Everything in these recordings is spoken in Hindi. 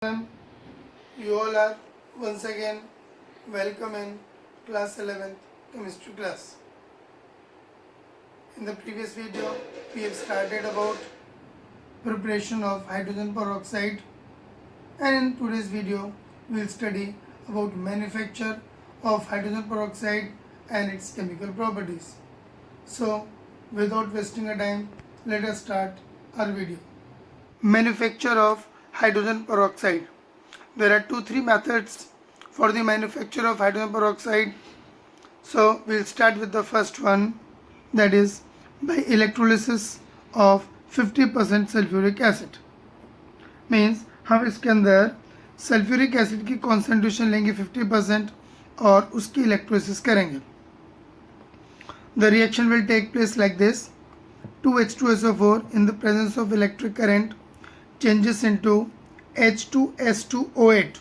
everyone. You all are once again welcome in class 11th chemistry class. In the previous video, we have started about preparation of hydrogen peroxide, and in today's video, we will study about manufacture of hydrogen peroxide and its chemical properties. So, without wasting a time, let us start our video. Manufacture of hydrogen peroxide. There are 2-3 methods for the manufacture of hydrogen peroxide. So we'll start with the first one, that is by electrolysis of 50% sulfuric acid. Means हम इसके अंदर सल्फ्यूरिक एसिड की कॉन्सेंट्रेशन लेंगे 50% और उसकी इलेक्ट्रोलिसिस करेंगे. The reaction will take place like this. 2H2SO4 in the presence of electric current changes into H2S2O8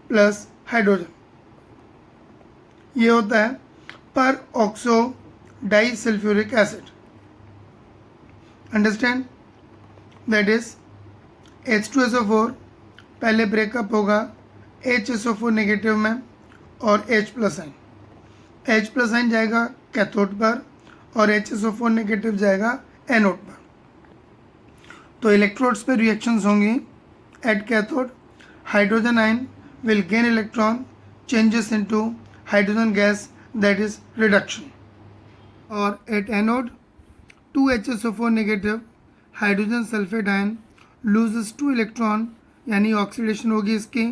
प्लस हाइड्रोजन. ये होता है peroxodisulphuric acid. Understand? That is H2SO4 पहले ब्रेकअप होगा HSO4 नेगेटिव में और H plus ion. H plus ion जाएगा कैथोड पर और HSO4 नेगेटिव जाएगा एनोड पर. तो इलेक्ट्रोड्स पे रिएक्शंस होंगी. At cathode hydrogen ion will gain electron, changes into hydrogen gas, that is reduction. और at anode 2HSO4 negative hydrogen sulphate ion loses 2 electron, यानी ऑक्सीडेशन होगी इसकी,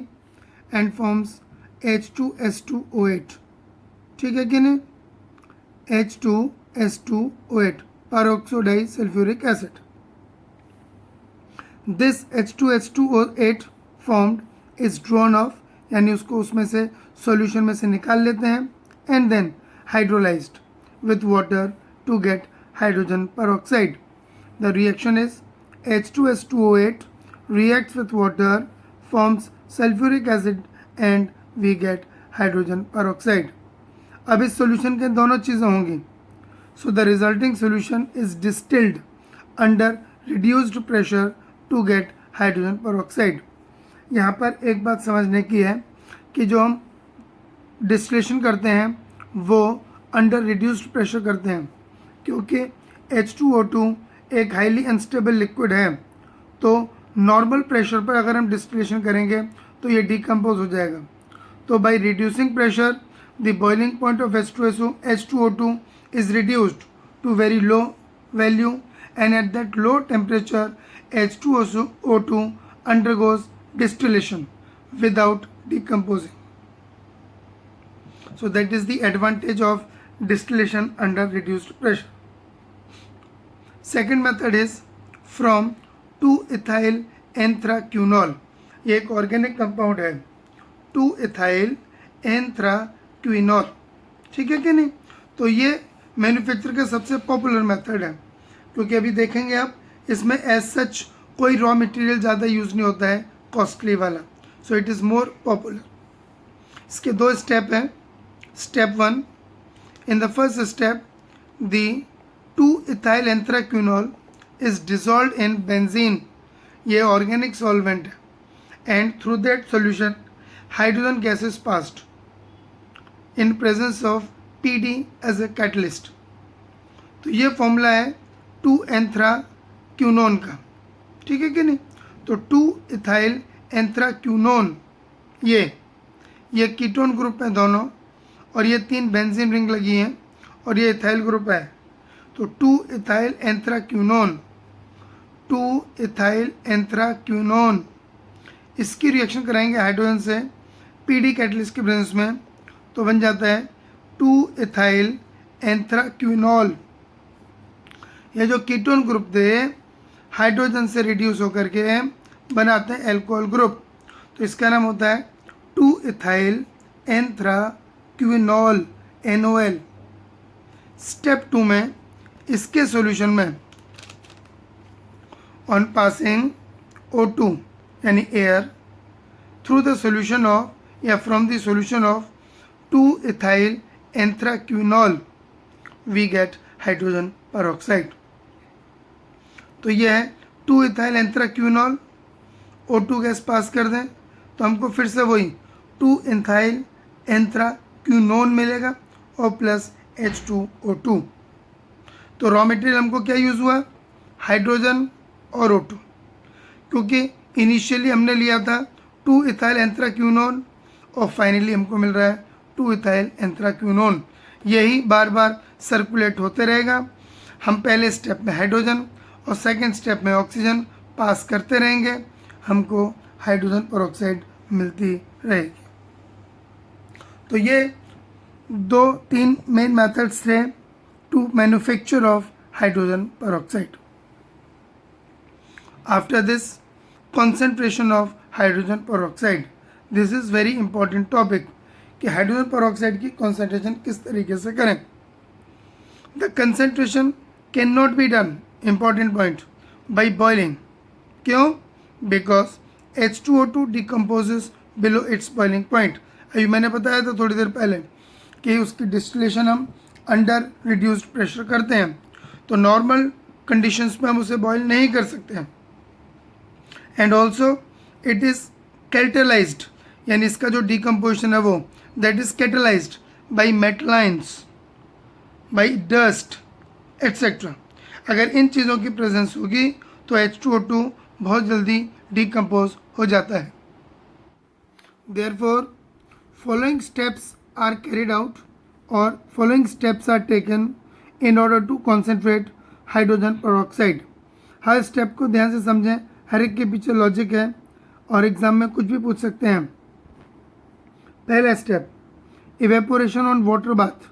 एंड फॉर्म्स H2S2O8. ठीक है कि नहीं? H2S2O8 peroxo disulfuric acid. This H2H2O8 formed is drawn off, यानी उसको उसमें से सॉल्यूशन में से निकाल लेते हैं, and then hydrolyzed with water to get hydrogen peroxide. The reaction is H2S2O8 reacts with water, forms sulfuric acid, and we get hydrogen peroxide. अब इस सॉल्यूशन के दोनों चीज़ें होंगी. So the resulting solution is distilled under reduced pressure to get hydrogen peroxide. यहाँ पर एक बात समझने की है कि जो हम डिस्टिलेशन करते हैं वो अंडर रिड्यूस्ड प्रेशर करते हैं, क्योंकि H2O2 एक हाईली अनस्टेबल लिक्विड है. तो नॉर्मल प्रेशर पर अगर हम डिस्टिलेशन करेंगे तो ये डिकम्पोज हो जाएगा. तो by reducing pressure the boiling point of H2O2 is reduced to very low value, and at that low temperature H2O2 undergoes distillation without decomposing. So that is the advantage of distillation under reduced pressure. Second method is from 2-ethyl anthraquinol. ये एक ऑर्गेनिक कंपाउंड है 2-ethyl anthraquinol. ठीक है कि नहीं? तो ये मैन्युफैक्चर का सबसे पॉपुलर मेथड है, क्योंकि अभी देखेंगे आप इसमें एज सच कोई रॉ मटेरियल ज़्यादा यूज़ नहीं होता है कॉस्टली वाला. So it is more popular. इसके 2 स्टेप हैं. Step 1, in the first step the 2-ethyl anthraquinol is dissolved in benzene. ये ऑर्गेनिक सॉल्वेंट है, and through that solution hydrogen gas is passed in presence of PD as a catalyst. तो ये फॉर्मूला है 2-एंथ्राक्विनोन का. ठीक है कि नहीं? तो 2-ethyl एंथ्राक्विनोन ये कीटोन ग्रुप है दोनों, और ये 3 बेंजीन रिंग लगी हैं, और ये इथाइल ग्रुप है. तो 2-ethyl एंथ्राक्विनोन 2-ethyl एंथ्राक्विनोन इसकी रिएक्शन कराएंगे हाइड्रोजन से PD कैटलिस्ट के प्रेजेंस में, तो बन जाता है 2-ethyl एंथ्राक्विनोल. ये जो कीटोन ग्रुप थे हाइड्रोजन से रिड्यूस होकर के बनाते हैं एल्कोहल ग्रुप. तो इसका नाम होता है 2-ethyl एंथ्राक्विनोल NOL. स्टेप 2 में इसके सॉल्यूशन में ऑन पासिंग O2 यानी air through the solution of या from the solution of 2-ethyl anthraquinol we get hydrogen peroxide. तो ये है 2-ethyl एंथ्राक्विनोल. O2 गैस पास कर दें तो हमको फिर से वही 2 इथाइल एंथ्राक्विनोन मिलेगा और प्लस H2O2। तो रॉ मटेरियल हमको क्या यूज़ हुआ, हाइड्रोजन और O2, क्योंकि इनिशियली हमने लिया था 2 इथाइल एंथ्राक्विनोन और फाइनली हमको मिल रहा है 2 इथाइल एंथ्राक्विनोन। यही बार बार सर्कुलेट होते रहेगा। हम पहले स्टेप में हाइड्रोजन और सेकंड स्टेप में ऑक्सीजन पास करते रहेंगे, हमको हाइड्रोजन पेरोक्साइड मिलती रहेगी। तो ये 2-3 मेन मेथड्स थे to manufacture of hydrogen peroxide. After this, concentration of hydrogen peroxide, this is very important topic कि हाइड्रोजन पेरोक्साइड की concentration किस तरीके से करें। The concentration cannot be done, important point, by boiling। क्यों? Because H2O2 decomposes below its boiling point। अभी मैंने बताया था थोड़ी देर पहले कि उसकी डिस्टिलेशन हम अंडर रिड्यूस्ड प्रेशर करते हैं, तो नॉर्मल कंडीशंस में हम उसे बॉयल नहीं कर सकते हैं। And also it is catalysed, यानी इसका जो डिकम्पोजिशन है वो that is catalysed by metal ions, by dust etcetera. अगर इन चीज़ों की प्रेजेंस होगी तो H2O2 बहुत जल्दी डिकम्पोज हो जाता है। Therefore following steps are carried out और following steps are taken in order to concentrate hydrogen peroxide. हर स्टेप को ध्यान से समझें, हर एक के पीछे लॉजिक है और एग्जाम में कुछ भी पूछ सकते हैं। पहला step, evaporation on water bath.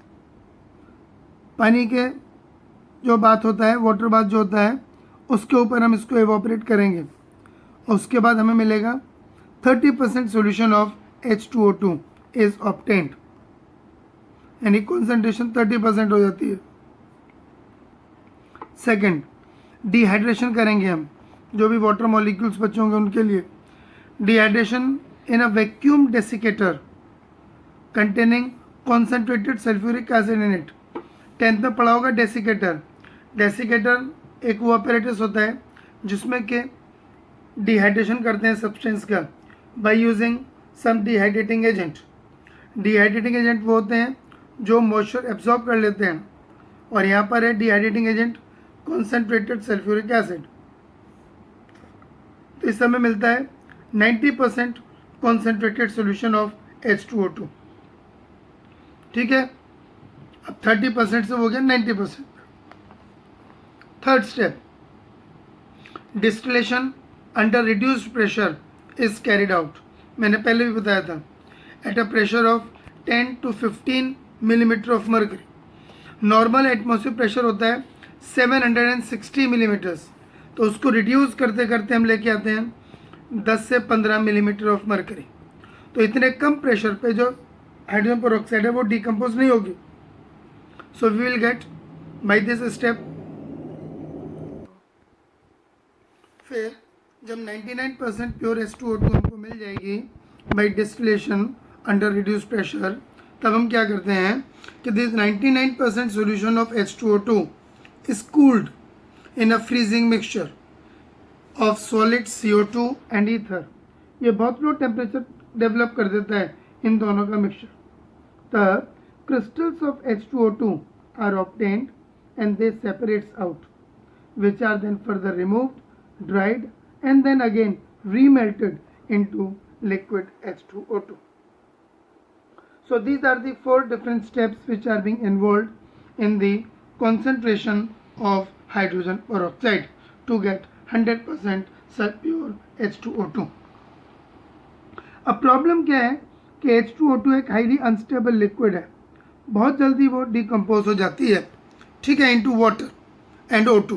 पानी के जो बात होता है, वाटर बाथ जो होता है, उसके ऊपर हम इसको इवेपोरेट करेंगे और उसके बाद हमें मिलेगा 30% solution of H2O2 is obtained, यानी कॉन्सेंट्रेशन 30% हो जाती है। सेकेंड, डिहाइड्रेशन करेंगे हम, जो भी वाटर मॉलिक्यूल्स बचे होंगे उनके लिए। Dehydration in a vacuum desiccator containing concentrated sulphuric acid in it. 10th में पढ़ा होगा डेसिकेटर। डेसिकेटर एक वो अपैरेटस होता है जिसमें के डिहाइड्रेशन करते हैं सब्सटेंस का by using some dehydrating agent. Dehydrating agent वो होते हैं जो मॉइस्चर एब्जॉर्ब कर लेते हैं, और यहाँ पर है dehydrating agent concentrated sulphuric acid. तो इस समय मिलता है 90% कॉन्सेंट्रेटेड सोल्यूशन ऑफ H2O2। ठीक है, अब 30% से हो गया 90%। Third step, distillation under reduced pressure is carried out. मैंने पहले भी बताया था, at a pressure of 10 to 15 millimetre of mercury. Normal atmosphere pressure होता है 760 मिलीमीटर्स, तो उसको रिड्यूस करते करते हम लेके आते हैं 10 से 15 मिलीमीटर ऑफ मर्करी। तो इतने कम प्रेशर पे जो हाइड्रोजन पेरोक्साइड है वो डिकम्पोज नहीं होगी। So we will get by this step. फिर जब 99% प्योर H2O2 हमको मिल जाएगी by distillation under reduce pressure, तब हम क्या करते हैं कि this 99% solution of H2O2 is cooled in a freezing mixture of solid CO2 and ether. ये बहुत लो टेम्परेचर डेवलप कर देता है इन दोनों का मिक्सचर। तब crystals of H2O2 are obtained and they separates out, which are then further removed, dried and then again remelted into liquid H2O2. So these are the 4 different steps which are being involved in the concentration of hydrogen peroxide to get 100% pure H2O2. अब प्रॉब्लम क्या है कि H2O2 एक हाईली अनस्टेबल लिक्विड है, बहुत जल्दी वो डिकम्पोज हो जाती है, ठीक है, इनटू वाटर एंड O2।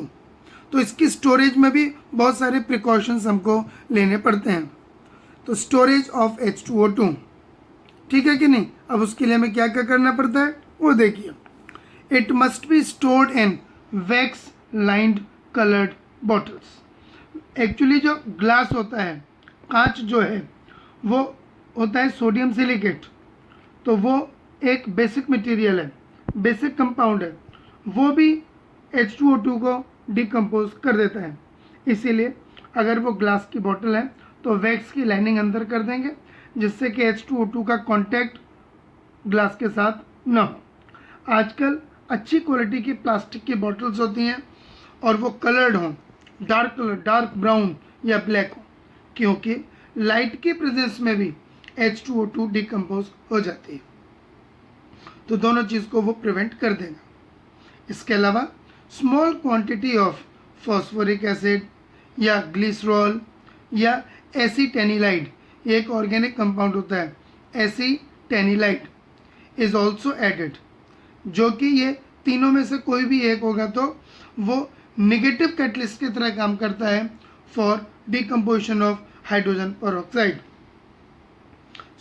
तो इसकी स्टोरेज में भी बहुत सारे प्रिकॉशंस हमको लेने पड़ते हैं। तो स्टोरेज ऑफ H2O2, ठीक है कि नहीं। अब उसके लिए हमें क्या क्या करना पड़ता है वो देखिए। It must be stored in wax lined coloured bottles. Actually जो ग्लास होता है, कांच जो है, वो होता है सोडियम सिलिकेट, तो वो एक बेसिक मटेरियल है, बेसिक कंपाउंड है, वो भी H2O2 को डिकम्पोज कर देता है। इसीलिए अगर वो ग्लास की बॉटल है तो वैक्स की लाइनिंग अंदर कर देंगे जिससे कि H2O2 का कांटेक्ट ग्लास के साथ ना हो। आजकल अच्छी क्वालिटी की प्लास्टिक की बॉटल्स होती हैं और वो कलर्ड हों, डार्क कलर, डार्क ब्राउन या ब्लैक हो, क्योंकि लाइट के प्रेजेंस में भी H2O2 डिकम्पोज हो जाती है, तो दोनों चीज़ को वो प्रिवेंट कर देगा। इसके अलावा small quantity of phosphoric acid या ग्लिसरॉल या एसीटेनिलाइड, एक ऑर्गेनिक कंपाउंड होता है एसीटेनिलाइड, इज ऑल्सो एडेड, जो कि ये तीनों में से कोई भी एक होगा तो वो निगेटिव कैटलिस्ट की तरह काम करता है for decomposition of hydrogen peroxide.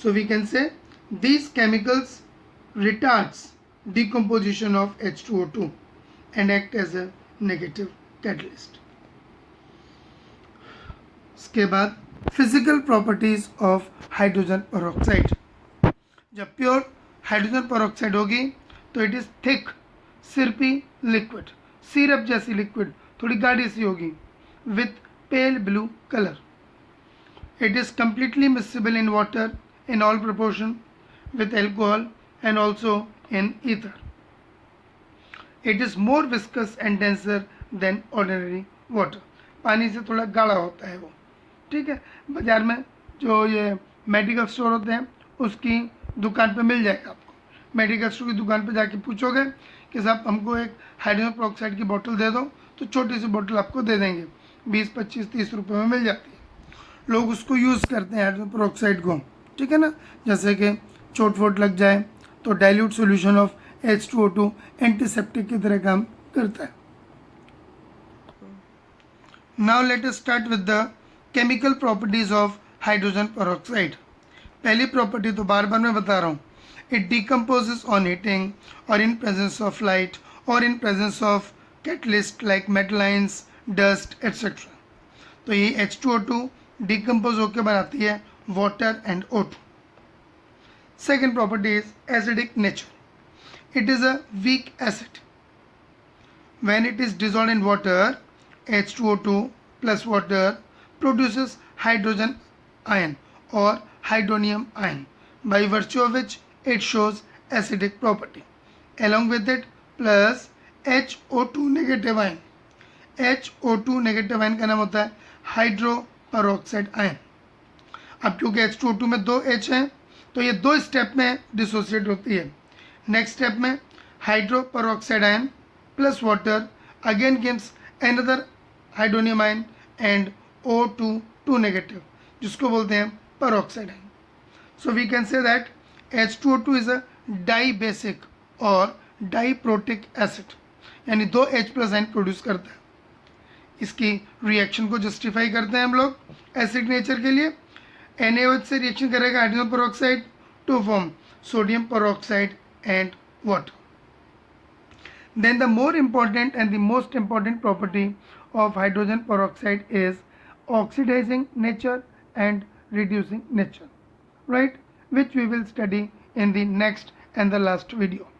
So we can say these chemicals retards decomposition of H2O2 and act as a negative catalyst. इसके बाद physical properties of hydrogen peroxide. जब प्योर हाइड्रोजन पेरोक्साइड होगी तो it is thick, syrupy liquid, syrup जैसी लिक्विड, थोड़ी गाढ़ी सी होगी, with pale blue colour. It is completely miscible in water in all proportion with alcohol and also in ether. It is more viscous and denser than ordinary water. पानी से थोड़ा गाढ़ा होता है वो, ठीक है। बाज़ार में जो ये मेडिकल स्टोर होते हैं उसकी दुकान पे मिल जाएगा आपको। मेडिकल स्टोर की दुकान पे जाके पूछोगे कि साहब हमको एक हाइड्रोजन पेरोक्साइड की बोतल दे दो, तो छोटी सी बोतल आपको दे देंगे, 20, 25, 30 रुपये में मिल जाती है। लोग उसको यूज़ करते हैं हाइड्रोजन पेरोक्साइड को, ठीक है ना। जैसे कि चोट वोट लग जाए तो dilute solution of H2O2 antiseptic की तरह काम करता है। Now let us start with the chemical properties of hydrogen peroxide. पहली प्रॉपर्टी तो बार बार मैं बता रहा हूँ, इट डिकम्पोजेस ऑन हीटिंग और इन प्रेजेंस ऑफ लाइट और इन presence of catalyst like metal ions, dust etcetera. तो ये H2O2 डिकम्पोज होकर बनाती है water and O2. Second property is acidic nature. It is a weak acid. When it is dissolved in water, H2O2 plus water produces hydrogen ion or hydronium ion, by virtue of which it shows acidic property. Along with it plus HO2 negative ion. HO2 negative ion का नाम होता है हाइड्रोपेरोक्साइड आयन। अब क्योंकि H2O2 में 2 H हैं तो ये 2 स्टेप में डिसोसिएट होती है। नेक्स्ट स्टेप में hydroperoxide ion plus water again gives another hydronium ion and O2 negative, जिसको बोलते हैं peroxide ion. So we can say that H2O2 is a dibasic और डाई प्रोटिक एसिड, यानी 2 H प्लस आयन प्रोड्यूस करता है। इसकी रिएक्शन को जस्टिफाई करते हैं हम लोग एसिड नेचर के लिए। NaOH से रिएक्शन करेगा hydrogen peroxide to form sodium peroxide and water. Then the more important and the most important property of hydrogen peroxide is oxidising nature and reducing nature, right, which we will study in the next and the last video.